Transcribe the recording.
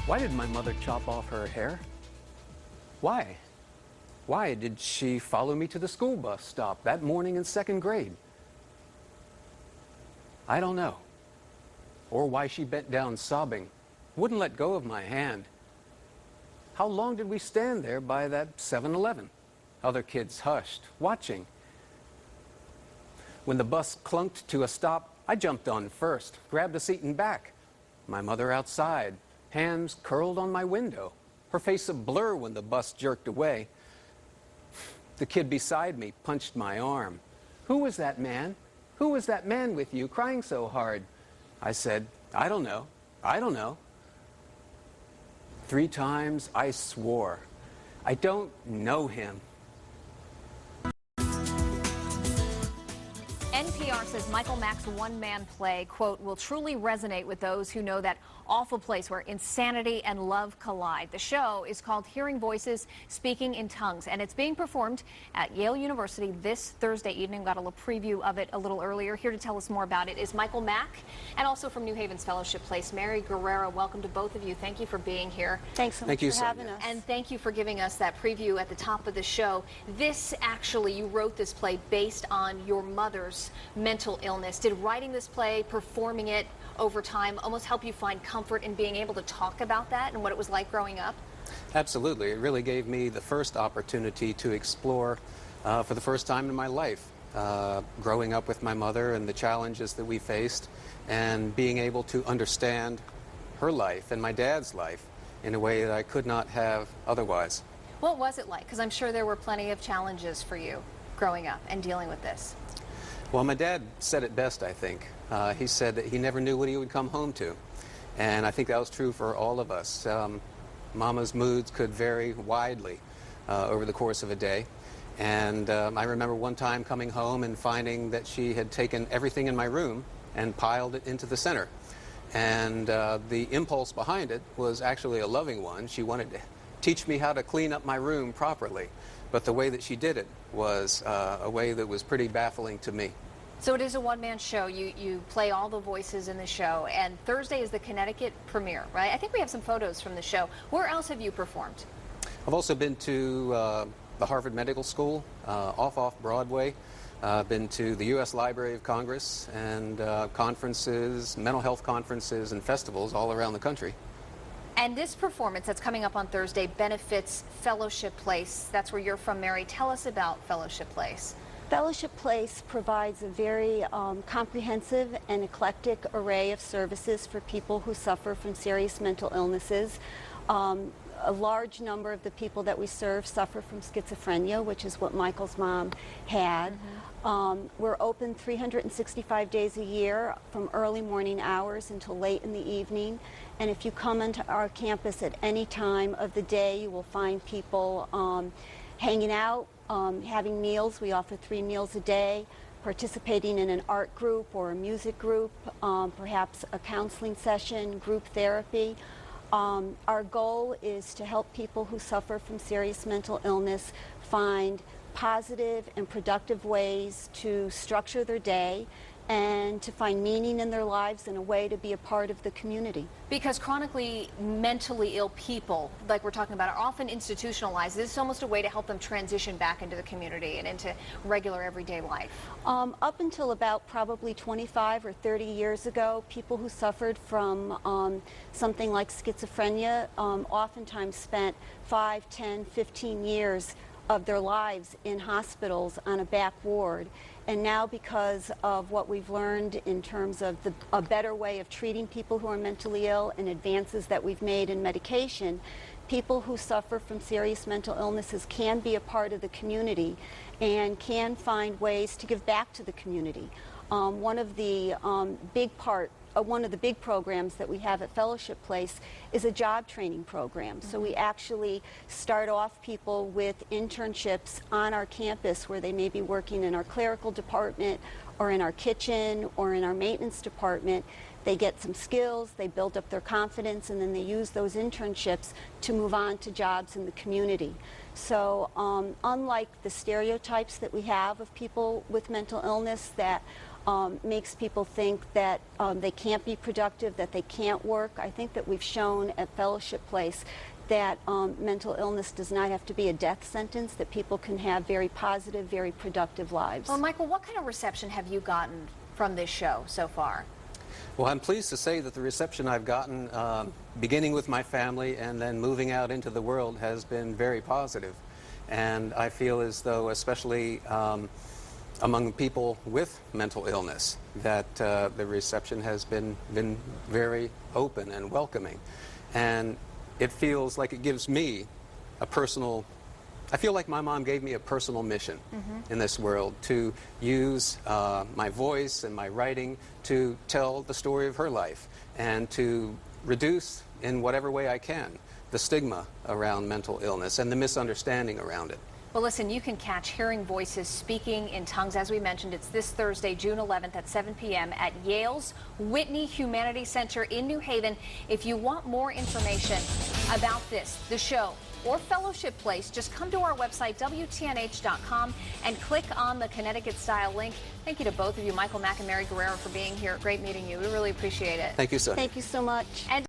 Why did my mother chop off her hair? Why? Why did she follow me to the school bus stop that morning in second grade? I don't know. Or why she bent down sobbing, wouldn't let go of my hand. How long did we stand there by that 7-Eleven? Other kids hushed, watching. When the bus clunked to a stop, I jumped on first, grabbed a seat in back. My mother outside, hands curled on my window, her face a blur when the bus jerked away. The kid beside me punched my arm. Who was that man? Who was that man with you crying so hard? I said, I don't know. I don't know. 3 times I swore, I don't know him. NPR says Michael Mack's one-man play, quote, will truly resonate with those who know that awful place where insanity and love collide. The show is called Hearing Voices, Speaking in Tongues, and it's being performed at Yale University this Thursday evening. Got a little preview of it a little earlier. Here to tell us more about it is Michael Mack, and also from New Haven's Fellowship Place, Mary Guerrero. Welcome to both of you. Thank you for being here. Thanks so much for having us. And thank you for giving us that preview at the top of the show. This actually, you wrote this play based on your mother's mental illness. Did writing this play, performing it over time, almost help you find comfort in being able to talk about that and what it was like growing up? Absolutely. It really gave me the first opportunity to explore for the first time in my life, growing up with my mother and the challenges that we faced, and being able to understand her life and my dad's life in a way that I could not have otherwise. What was it like? Because I'm sure there were plenty of challenges for you growing up and dealing with this. Well, my dad said it best, I think. He said that he never knew what he would come home to. And I think that was true for all of us. Mama's moods could vary widely over the course of a day. And I remember one time coming home and finding that she had taken everything in my room and piled it into the center. And the impulse behind it was actually a loving one. She wanted to teach me how to clean up my room properly. But the way that she did it was a way that was pretty baffling to me. So it is a one-man show. You play all the voices in the show, and Thursday is the Connecticut premiere, right? I think we have some photos from the show. Where else have you performed? I've also been to the Harvard Medical School, off Broadway. Been to the U.S. Library of Congress, and conferences, mental health conferences and festivals all around the country. And this performance that's coming up on Thursday benefits Fellowship Place. That's where you're from, Mary. Tell us about Fellowship Place. Fellowship Place provides a very comprehensive and eclectic array of services for people who suffer from serious mental illnesses. A large number of the people that we serve suffer from schizophrenia, which is what Michael's mom had. We're open 365 days a year from early morning hours until late in the evening. And if you come into our campus at any time of the day, you will find people hanging out, having meals. We offer 3 meals a day, participating in an art group or a music group, perhaps a counseling session, group therapy. Our goal is to help people who suffer from serious mental illness find positive and productive ways to structure their day and to find meaning in their lives and a way to be a part of the community. Because chronically mentally ill people, like we're talking about, are often institutionalized. This is almost a way to help them transition back into the community and into regular everyday life. Up until about probably 25 or 30 years ago, people who suffered from something like schizophrenia oftentimes spent 5, 10, 15 years of their lives in hospitals on a back ward. And now, because of what we've learned in terms of a better way of treating people who are mentally ill and advances that we've made in medication, people who suffer from serious mental illnesses can be a part of the community and can find ways to give back to the community. One of the big programs that we have at Fellowship Place is a job training program. So we actually start off people with internships on our campus where they may be working in our clerical department or in our kitchen or in our maintenance department. They get some skills, they build up their confidence, and then they use those internships to move on to jobs in the community. So unlike the stereotypes that we have of people with mental illness that makes people think that they can't be productive, that they can't work. I think that we've shown at Fellowship Place that mental illness does not have to be a death sentence, that people can have very positive, very productive lives. Well, Michael, what kind of reception have you gotten from this show so far? Well, I'm pleased to say that the reception I've gotten, beginning with my family and then moving out into the world, has been very positive. And I feel as though, especially among people with mental illness, that the reception has been very open and welcoming. And it feels like it gives me a personal, I feel like my mom gave me a personal mission in this world, to use my voice and my writing to tell the story of her life and to reduce, in whatever way I can, the stigma around mental illness and the misunderstanding around it. Well, listen, you can catch Hearing Voices Speaking in Tongues. As we mentioned, it's this Thursday, June 11th at 7 p.m. at Yale's Whitney Humanities Center in New Haven. If you want more information about this, the show, or Fellowship Place, just come to our website, WTNH.com, and click on the Connecticut-style link. Thank you to both of you, Michael Mack and Mary Guerrero, for being here. Great meeting you. We really appreciate it. Thank you, sir. Thank you so much. And